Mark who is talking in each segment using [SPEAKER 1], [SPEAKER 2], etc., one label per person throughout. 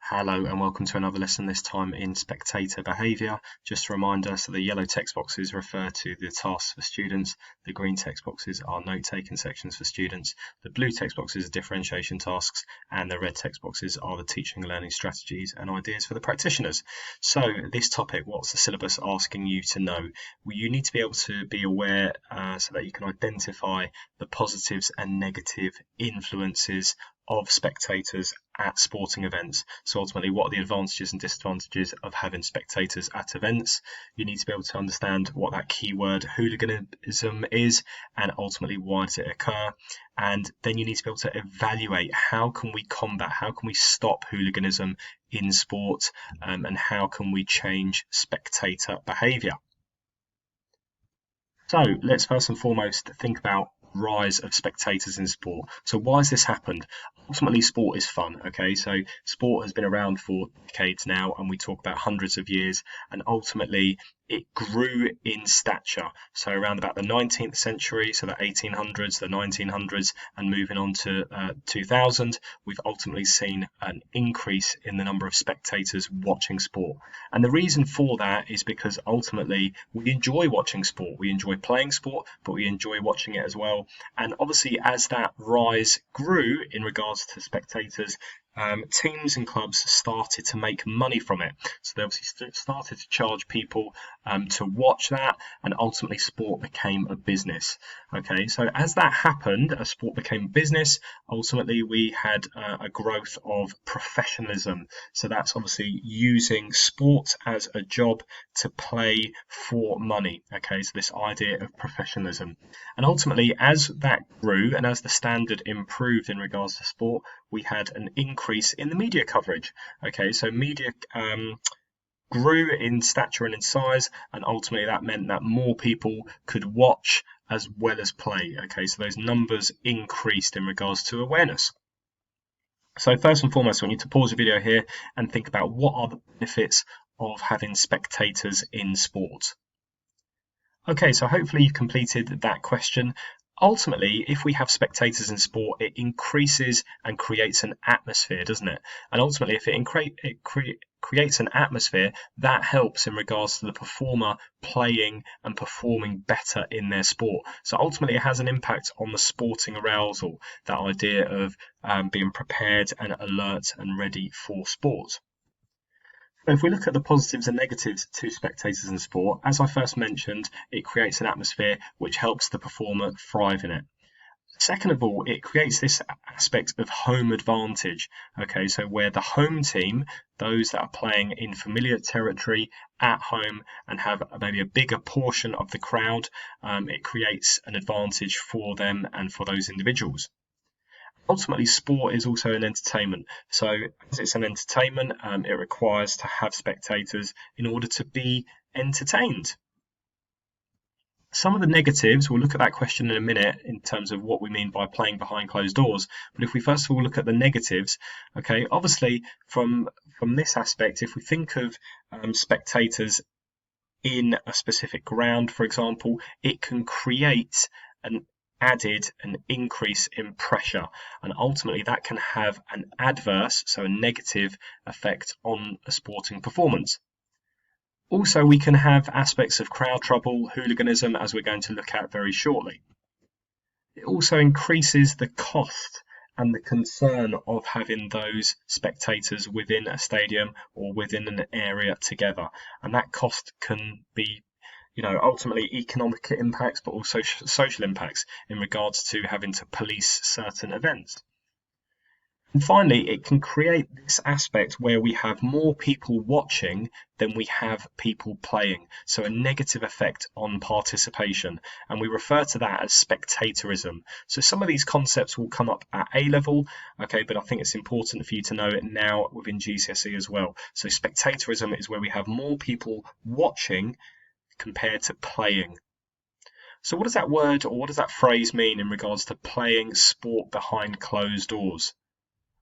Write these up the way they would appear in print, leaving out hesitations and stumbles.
[SPEAKER 1] Hello and welcome to another lesson, this time in Spectator Behaviour. Just a reminder, so the yellow text boxes refer to the tasks for students, the green text boxes are note-taking sections for students, the blue text boxes are differentiation tasks, and the red text boxes are the teaching and learning strategies and ideas for the practitioners. So this topic, what's the syllabus asking you to know? Well, you need to be able to be aware so that you can identify the positives and negative influences of spectators at sporting events. So ultimately, what are the advantages and disadvantages of having spectators at events? You need to be able to understand what that keyword hooliganism is, and ultimately why does it occur? And then you need to be able to evaluate how can we combat, how can we stop hooliganism in sport, and how can we change spectator behaviour? So let's first and foremost think about rise of spectators in sport. So why has this happened? Ultimately, sport is fun. Okay, so sport has been around for decades now, and we talk about hundreds of years, and ultimately it grew in stature. So around about the 19th century, so the 1800s, the 1900s, and moving on to 2000, we've ultimately seen an increase in the number of spectators watching sport. And the reason for that is because ultimately we enjoy watching sport. We enjoy playing sport, but we enjoy watching it as well. And obviously, as that rise grew in regards to spectators, teams and clubs started to make money from it. So they obviously started to charge people to watch that, and ultimately sport became a business. Okay, so as that happened, as sport became a business, ultimately we had a growth of professionalism. So that's obviously using sport as a job to play for money. Okay, so this idea of professionalism. And ultimately, as that grew and as the standard improved in regards to sport, we had an increase in the media coverage. Okay, so media grew in stature and in size, and ultimately that meant that more people could watch as well as play. Okay, so those numbers increased in regards to awareness. So first and foremost, I want you to pause the video here and think about what are the benefits of having spectators in sport. Okay, so hopefully you've completed that question. Ultimately, if we have spectators in sport, it increases and creates an atmosphere, doesn't it? And ultimately, if it creates an atmosphere, that helps in regards to the performer playing and performing better in their sport. So ultimately, it has an impact on the sporting arousal, that idea of being prepared and alert and ready for sport. If we look at the positives and negatives to spectators in sport, as I first mentioned, it creates an atmosphere which helps the performer thrive in it. Second of all, it creates this aspect of home advantage. Okay, so where the home team, those that are playing in familiar territory at home and have maybe a bigger portion of the crowd, it creates an advantage for them and for those individuals. Ultimately, sport is also an entertainment. So as it's an entertainment, it requires to have spectators in order to be entertained. Some of the negatives, we'll look at that question in a minute in terms of what we mean by playing behind closed doors. But if we first of all look at the negatives, okay, obviously from this aspect, if we think of spectators in a specific ground, for example, it can create an increase in pressure, and ultimately that can have an adverse, so a negative effect on a sporting performance. Also, we can have aspects of crowd trouble, hooliganism, as we're going to look at very shortly. It also increases the cost and the concern of having those spectators within a stadium or within an area together, and that cost can be ultimately economic impacts, but also social impacts in regards to having to police certain events. And finally, it can create this aspect where we have more people watching than we have people playing. So a negative effect on participation. And we refer to that as spectatorism. So some of these concepts will come up at A level, okay, but I think it's important for you to know it now within GCSE as well. So spectatorism is where we have more people watching compared to playing. So what does that word or what does that phrase mean in regards to playing sport behind closed doors?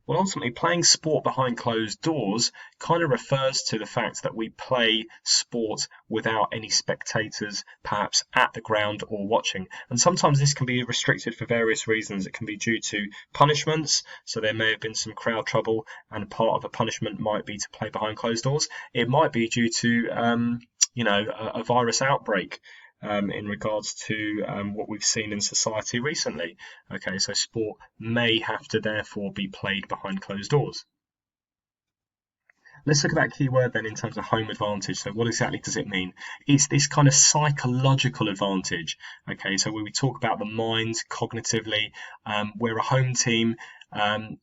[SPEAKER 1] Well, ultimately, playing sport behind closed doors kind of refers to the fact that we play sport without any spectators, perhaps at the ground or watching. And sometimes this can be restricted for various reasons. It can be due to punishments, so there may have been some crowd trouble, and part of a punishment might be to play behind closed doors. It might be due to a virus outbreak. In regards to what we've seen in society recently. Okay, so sport may have to therefore be played behind closed doors. Let's look at that key word then in terms of home advantage. So what exactly does it mean? It's this kind of psychological advantage. Okay, so when we talk about the mind cognitively, we're a home team, and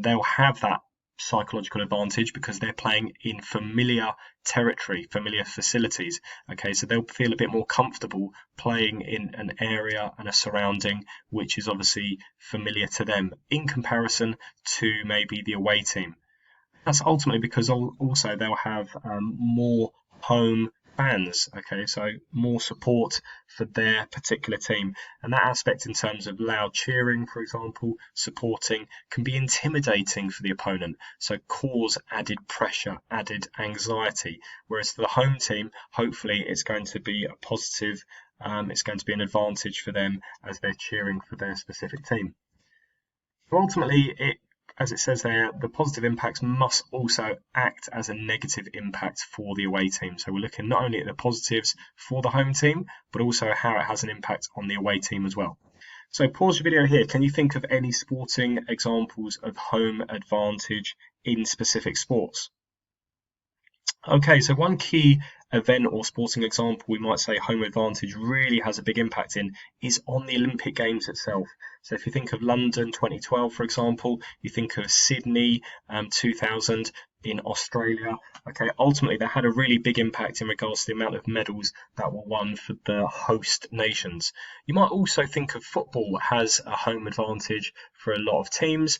[SPEAKER 1] they'll have that psychological advantage because they're playing in familiar territory, familiar facilities. Okay, so they'll feel a bit more comfortable playing in an area and a surrounding which is obviously familiar to them in comparison to maybe the away team. That's ultimately because also they'll have more home fans, okay, so more support for their particular team. And that aspect in terms of loud cheering, for example, supporting, can be intimidating for the opponent, so cause added pressure, added anxiety. Whereas for the home team, hopefully it's going to be a positive, it's going to be an advantage for them as they're cheering for their specific team. So ultimately, as it says there, the positive impacts must also act as a negative impact for the away team. So we're looking not only at the positives for the home team, but also how it has an impact on the away team as well. So pause your video here. Can you think of any sporting examples of home advantage in specific sports? Okay, so one key event or sporting example we might say home advantage really has a big impact in is on the Olympic Games itself. So if you think of London 2012, for example, you think of Sydney 2000 in Australia. Okay, ultimately they had a really big impact in regards to the amount of medals that were won for the host nations. You might also think of football has a home advantage for a lot of teams.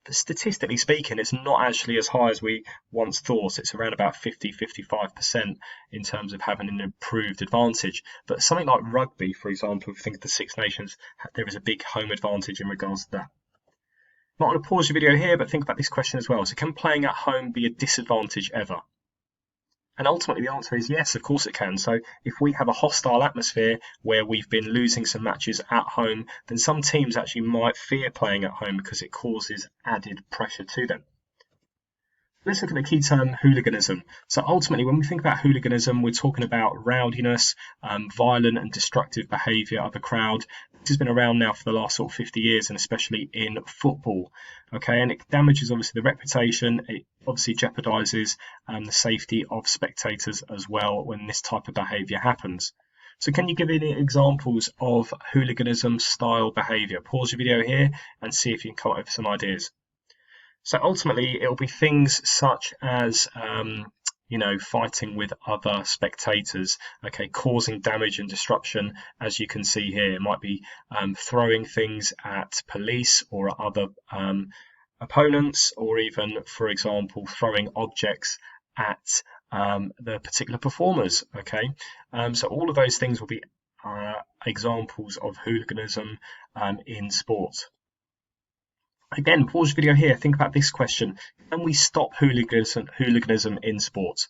[SPEAKER 1] Statistically speaking, it's not actually as high as we once thought. It's around about 50-55% in terms of having an improved advantage. But something like rugby, for example, if you think of the Six Nations, there is a big home advantage in regards to that. I'm not going to pause your video here, but think about this question as well. So can playing at home be a disadvantage ever? And ultimately, the answer is yes, of course it can. So if we have a hostile atmosphere where we've been losing some matches at home, then some teams actually might fear playing at home because it causes added pressure to them. Let's look at the key term hooliganism. So ultimately, when we think about hooliganism, we're talking about rowdiness, violent and destructive behaviour of a crowd. This has been around now for the last sort of 50 years, and especially in football. Okay, and it damages obviously the reputation. It obviously jeopardises the safety of spectators as well when this type of behaviour happens. So can you give any examples of hooliganism style behaviour? Pause your video here and see if you can come up with some ideas. So ultimately, it'll be things such as, fighting with other spectators, okay, causing damage and destruction, as you can see here. It might be throwing things at police or at other opponents, or even, for example, throwing objects at the particular performers, okay? So all of those things will be examples of hooliganism in sport. Again, pause your video here. Think about this question. Can we stop hooliganism in sport?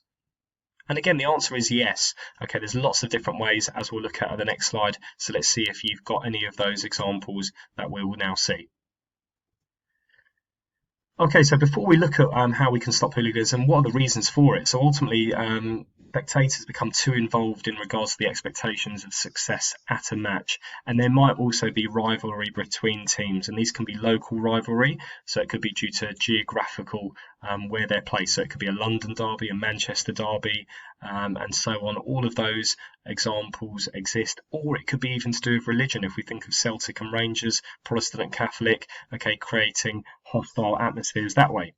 [SPEAKER 1] And again, the answer is yes. Okay, there's lots of different ways, as we'll look at the next slide. So let's see if you've got any of those examples that we will now see. Okay, so before we look at how we can stop hooliganism, what are the reasons for it? So ultimately, spectators become too involved in regards to the expectations of success at a match, and there might also be rivalry between teams, and these can be local rivalry, so it could be due to geographical where they're placed, so it could be a London derby, a Manchester derby, and so on. All of those examples exist, or it could be even to do with religion. If we think of Celtic and Rangers, Protestant and Catholic, okay, creating hostile atmospheres that way.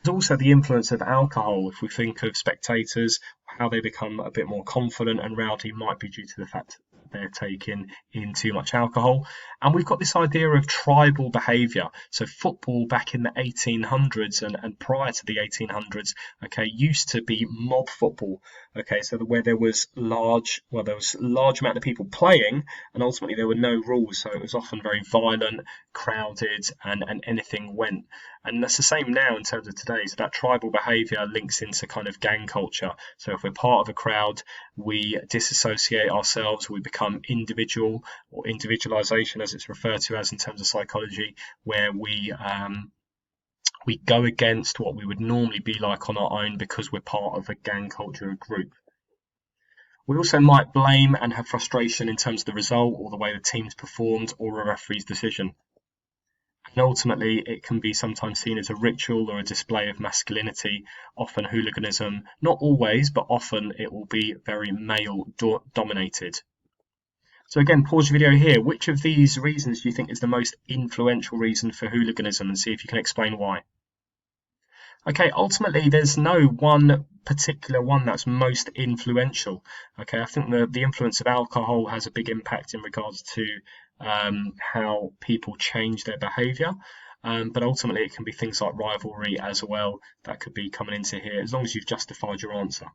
[SPEAKER 1] There's also the influence of alcohol. If we think of spectators, how they become a bit more confident and rowdy might be due to the fact they're taking in too much alcohol. And we've got this idea of tribal behaviour. So football back in the 1800s and prior to the 1800s, okay, used to be mob football. Okay, so where there was large amount of people playing, and ultimately there were no rules. So it was often very violent, crowded, and anything went. And that's the same now in terms of today. So that tribal behaviour links into kind of gang culture. So if we're part of a crowd, we disassociate ourselves, we become individual, or individualization as it's referred to as in terms of psychology, where we go against what we would normally be like on our own because we're part of a gang culture, a group. We also might blame and have frustration in terms of the result or the way the team's performed or a referee's decision. And ultimately, it can be sometimes seen as a ritual or a display of masculinity, often hooliganism. Not always, but often it will be very male-dominated. So again, pause your video here. Which of these reasons do you think is the most influential reason for hooliganism, and see if you can explain why? Okay, ultimately, there's no one particular one that's most influential. Okay, I think the influence of alcohol has a big impact in regards to how people change their behaviour. But ultimately, it can be things like rivalry as well that could be coming into here, as long as you've justified your answer.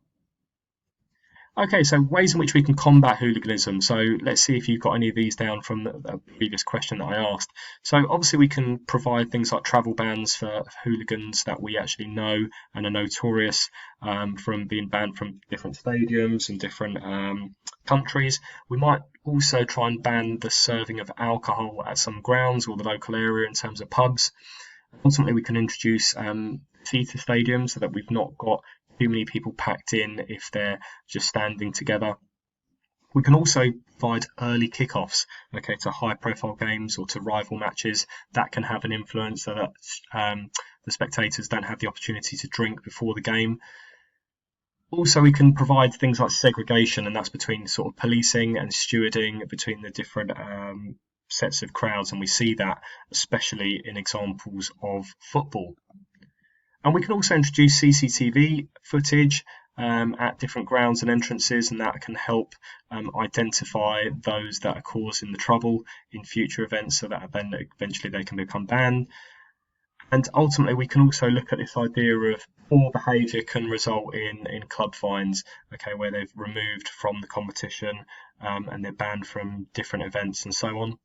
[SPEAKER 1] Okay, so ways in which we can combat hooliganism. So let's see if you've got any of these down from the previous question that I asked. So obviously we can provide things like travel bans for hooligans that we actually know and are notorious from being banned from different stadiums and different countries. We might also try and ban the serving of alcohol at some grounds or the local area in terms of pubs. Ultimately, we can introduce theatre stadiums so that we've not got too many people packed in if they're just standing together. We can also provide early kickoffs, okay, to high-profile games or to rival matches. That can have an influence so that the spectators don't have the opportunity to drink before the game. Also, we can provide things like segregation, and that's between sort of policing and stewarding between the different sets of crowds, and we see that especially in examples of football. And we can also introduce CCTV footage at different grounds and entrances, and that can help identify those that are causing the trouble in future events so that then eventually they can become banned. And ultimately, we can also look at this idea of poor behaviour can result in club fines, okay, where they've removed from the competition and they're banned from different events and so on.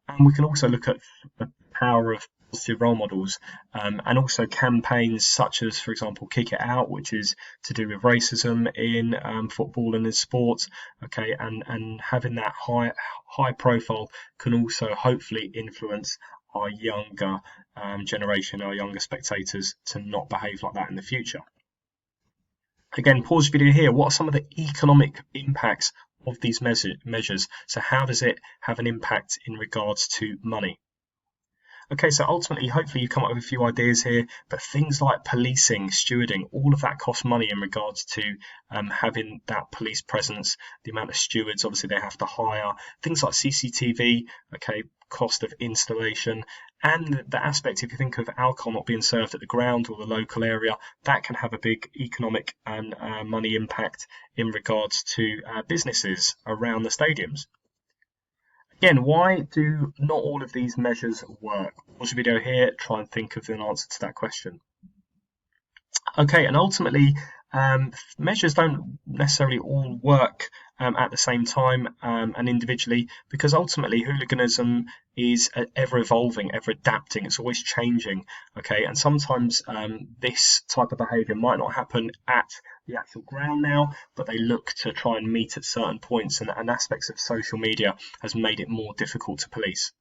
[SPEAKER 1] And we can also look at the power of positive role models and also campaigns such as, for example, Kick It Out, which is to do with racism in football and in sports, okay, and having that high profile can also hopefully influence our younger generation, our younger spectators, to not behave like that in the future. Again, pause the video here. What are some of the economic impacts of these measures? So how does it have an impact in regards to money? Okay, so ultimately, hopefully you come up with a few ideas here, but things like policing, stewarding, all of that costs money in regards to having that police presence, the amount of stewards, obviously they have to hire, things like CCTV, okay, cost of installation, and the aspect, if you think of alcohol not being served at the ground or the local area, that can have a big economic and money impact in regards to businesses around the stadiums. Again, why do not all of these measures work? Pause the video here, try and think of an answer to that question. Okay, and ultimately, measures don't necessarily all work at the same time and individually, because ultimately hooliganism is ever evolving, ever adapting. It's always changing, okay? And sometimes this type of behaviour might not happen at the actual ground now, but they look to try and meet at certain points, and aspects of social media has made it more difficult to police.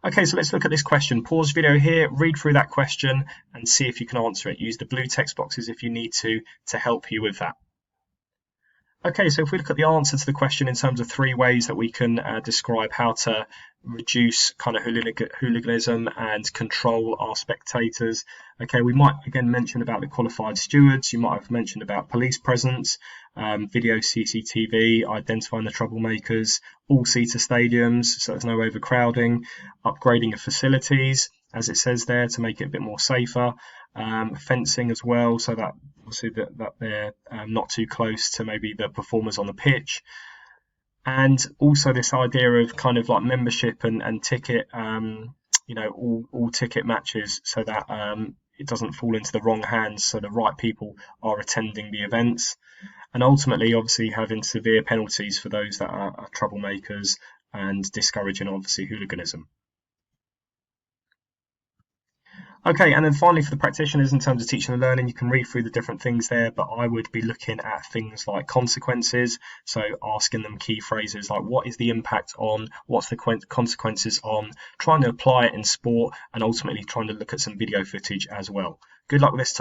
[SPEAKER 1] Okay, so let's look at this question. Pause the video here, read through that question and see if you can answer it. Use the blue text boxes if you need to help you with that. Okay, so if we look at the answer to the question in terms of 3 ways that we can describe how to reduce kind of hooliganism and control our spectators. Okay, we might again mention about the qualified stewards. You might have mentioned about police presence, video CCTV, identifying the troublemakers, all-seater stadiums, so there's no overcrowding, upgrading of facilities, as it says there, to make it a bit more safer, fencing as well, so that obviously that they're not too close to maybe the performers on the pitch. And also this idea of kind of like membership and ticket, all ticket matches, so that it doesn't fall into the wrong hands, so the right people are attending the events. And ultimately, obviously, having severe penalties for those that are troublemakers and discouraging, obviously, hooliganism. Okay, and then finally for the practitioners in terms of teaching and learning, you can read through the different things there, but I would be looking at things like consequences. So asking them key phrases like what is the impact on, what's the consequences on, trying to apply it in sport, and ultimately trying to look at some video footage as well. Good luck with this.